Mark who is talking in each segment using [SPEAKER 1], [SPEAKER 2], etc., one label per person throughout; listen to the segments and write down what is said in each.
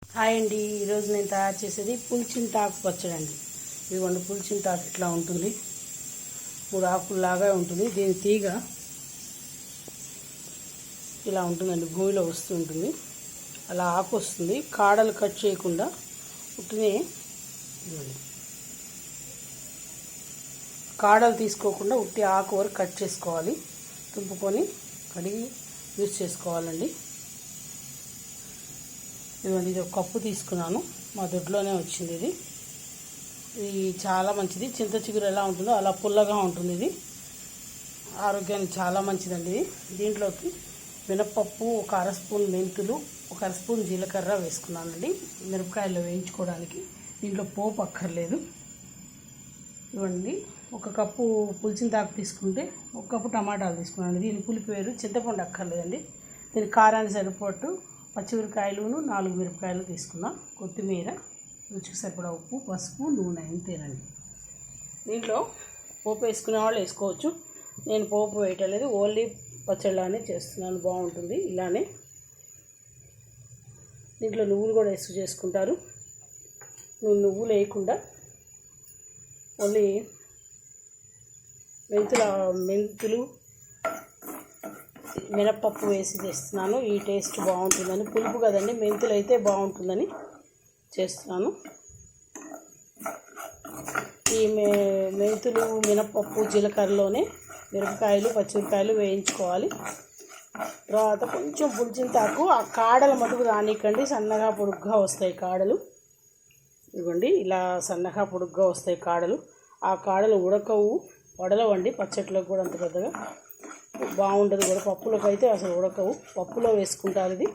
[SPEAKER 1] Hi అండి, ఈరోజు నేను తయారు చేసేది పులిచింతాకు పచ్చడి అండి. ఇదిగోండి పులిచింతాకు ఇట్లా ఉంటుంది, 3 ఆకుల్లాగా ఉంటుంది. దీని తీగ ఇలా ఉంటుందండి, భూమిలో వస్తూ ఉంటుంది. అలా ఆకు వస్తుంది, కాడలు కట్ చేయకుండా ఉట్టినే కాడలు తీసుకోకుండా ఉట్టి ఆకు వరకు కట్ చేసుకోవాలి. తుంపుకొని కడిగి యూజ్ చేసుకోవాలండి. ఇదిగోండి, ఇది ఒక కప్పు తీసుకున్నాను, మా దొడ్లోనే వచ్చింది. ఇది చాలా మంచిది. చింత చిగురు ఎలా ఉంటుందో అలా పుల్లగా ఉంటుంది. ఇది ఆరోగ్యానికి చాలా మంచిదండి. దీంట్లోకి మినపప్పు, 1 అర స్పూన్ మెంతులు, 1 అర స్పూన్ జీలకర్ర వేసుకున్నానండి, మిరపకాయలు వేయించుకోవడానికి. దీంట్లో పోపు అక్కర్లేదు. ఇవ్వండి, 1 కప్పు పులిచింతాకు తీసుకుంటే 1 కప్పు టమాటాలు తీసుకున్నాను. దీని పులిపి వేరు, చింతపండు అక్కర్లేదండి. దీని కారానికి సరిపట్టు పచ్చిమిరకాయలు, 4 మిరపకాయలు తీసుకున్నాం. కొత్తిమీర, రుచికి సరిపడా ఉప్పు, పసుపు, నూనె, ఇంతేనండి. దీంట్లో పోపు వేసుకునే వాళ్ళు వేసుకోవచ్చు. నేను పోపు వేయటలేదు, ఓన్లీ పచ్చడిలానే చేస్తున్నాను. బాగుంటుంది ఇలానే. దీంట్లో నువ్వులు కూడా వేసి చేసుకుంటారు. నువ్వులు వేయకుండా ఓన్లీ మెంతులు, మినపప్పు వేసి చేస్తున్నాను. ఈ టేస్ట్ బాగుంటుందని, పులుపు కదండి, మెంతులు అయితే బాగుంటుందని చేస్తున్నాను. ఈ మెంతులు, మినపప్పు, జీలకర్రలోనే మిరపకాయలు, పచ్చిమిరకాయలు వేయించుకోవాలి. తర్వాత కొంచెం పులిచింతాకు ఆ కాడల మటుకు రానికండి, సన్నగా పొడుగ్గా వస్తాయి కాడలు. ఇదిగోండి, ఇలా సన్నగా పొడుగ్గా వస్తాయి కాడలు. ఆ కాడలు ఉడకవు, వడలవండి. పచ్చట్లోకి కూడా అంత పెద్దగా బాగుంటుంది కూడా. పప్పులోకి అయితే అసలు ఉడకవు, పప్పులో వేసుకుంటారు. ఇది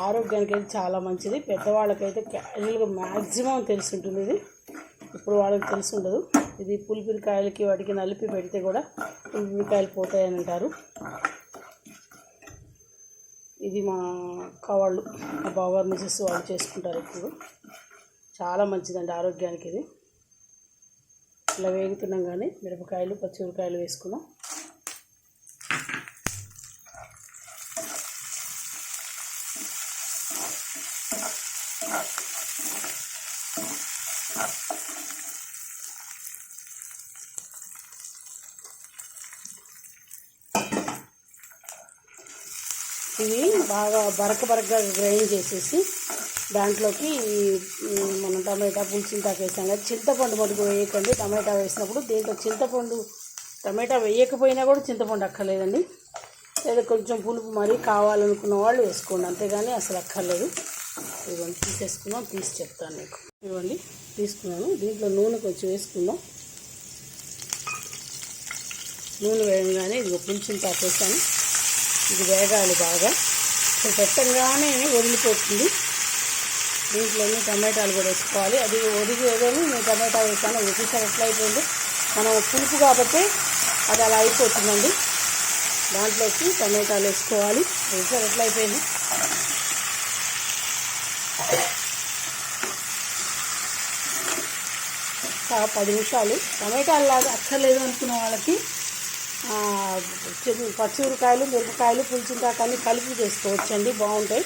[SPEAKER 1] ఆరోగ్యానికి అయితే చాలా మంచిది. పెద్దవాళ్ళకైతే క్యాజువల్గా మ్యాక్సిమం తెలిసి ఉంటుంది. ఇది ఇప్పుడు వాళ్ళకి తెలిసి ఉండదు. ఇది పులిపిరికాయలకి వాటికి నలిపి పెడితే కూడా పులిపిరికాయలు పోతాయని అంటారు. ఇది మా అక్క వాళ్ళు, మా బావగారు మిసెస్ వాళ్ళు చేసుకుంటారు ఇప్పుడు. చాలా మంచిదండి ఆరోగ్యానికి. ఇది ఇలా వేగుతున్నాం కానీ మిరపకాయలు, పచ్చిమిరకాయలు వేసుకున్నాం. ఇవి బాగా బరకగా గ్రైండ్ చేసేసి దాంట్లోకి మనం టమాటా, పులిచింతాకు వేసాం కదా, చింతపండు మటుకు వేయకండి. టమాటా వేసినప్పుడు దీంట్లో టమాటా వేయకపోయినా కూడా చింతపండు అక్కర్లేదండి. లేదా కొంచెం పులుపు మరీ కావాలనుకున్న వాళ్ళు వేసుకోండి, అంతేగాని అసలు అక్కర్లేదు. ఇదిగోండి తీసేసుకున్నాం, తీసి చెప్తాను మీకు. ఇదిగోండి తీసుకున్నాను. దీంట్లో నూనె కొంచెం వేసుకుందాం. నూనె వేయగానే ఇదిగో పులిచింతాకు వేసాను. ఇది వేగాలి బాగా, పెట్టంగానే వదిలిపోతుంది. దీంట్లోనే టమాటాలు కూడా వేసుకోవాలి. అది ఒదిగేదని నేను టమాటా వేసాను. చూసారు ఎట్లా అయిపోయింది. మనం పులుపు కాబట్టి అది అలా అయిపోతుందండి. దాంట్లోకి టమాటాలు వేసుకోవాలి. చూసారు ఎట్లా అయిపోయింది. చాలా 10 నిమిషాలు. టమాటాలు లాగా అక్కర్లేదు అనుకున్న వాళ్ళకి పచ్చిమిరకాయలు, మిరపకాయలు, పులిచింతాకు అన్నీ కలిపి చేసుకోవచ్చండి, బాగుంటాయి.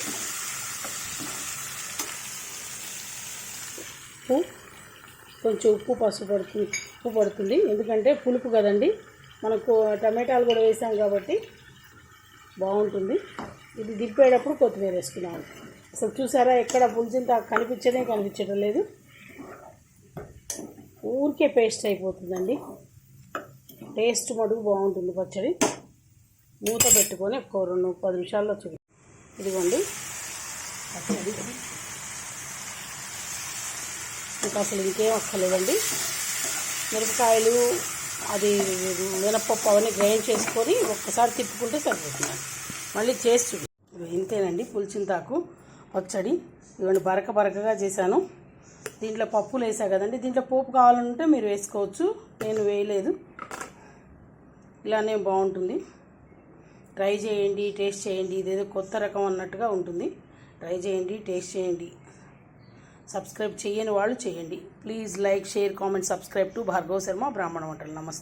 [SPEAKER 1] కొంచెం ఉప్పు, పసుపు పడుతుంది. ఎందుకంటే పులుపు కదండి, మనకు టమాటాలు కూడా వేసాం కాబట్టి బాగుంటుంది. ఇది దింపేటప్పుడు కొత్తిమీర వేసుకున్నాము. అసలు చూసారా, ఎక్కడ పులిచింతాకు కనిపించడం లేదు. ఊరికే పేస్ట్ అయిపోతుందండి. టేస్ట్ మటుకు బాగుంటుంది పచ్చడి. మూత పెట్టుకొని ఒక 10 నిమిషాల్లో చూడండి. ఇదిగోండి పచ్చడి. ఇంకా అసలు ఇంకేం అక్కర్లేదండి. మిరపకాయలు, అది మినపప్పు అవన్నీ గ్రైండ్ చేసుకొని ఒక్కసారి తిప్పుకుంటే సరిపోతుంది. మళ్ళీ చేసి చూడండి. ఇంతేనండి పులిచింతాకు పచ్చడి. ఇవన్నీ బరకగా చేశాను. దీంట్లో పప్పులు వేసా కదండి. దీంట్లో పోపు కావాలంటే మీరు వేసుకోవచ్చు, నేను వేయలేదు. ఇలానే బాగుంటుంది. ట్రై చేయండి, టేస్ట్ చేయండి. ఇదేదో కొత్త రకం అన్నట్టుగా ఉంటుంది. ట్రై చేయండి, టేస్ట్ చేయండి. సబ్స్క్రైబ్ చేయని వాళ్ళు చేయండి. Please like, share, comment, subscribe to Bhargav Sharma బ్రాహ్మణ వంటలు. నమస్తే.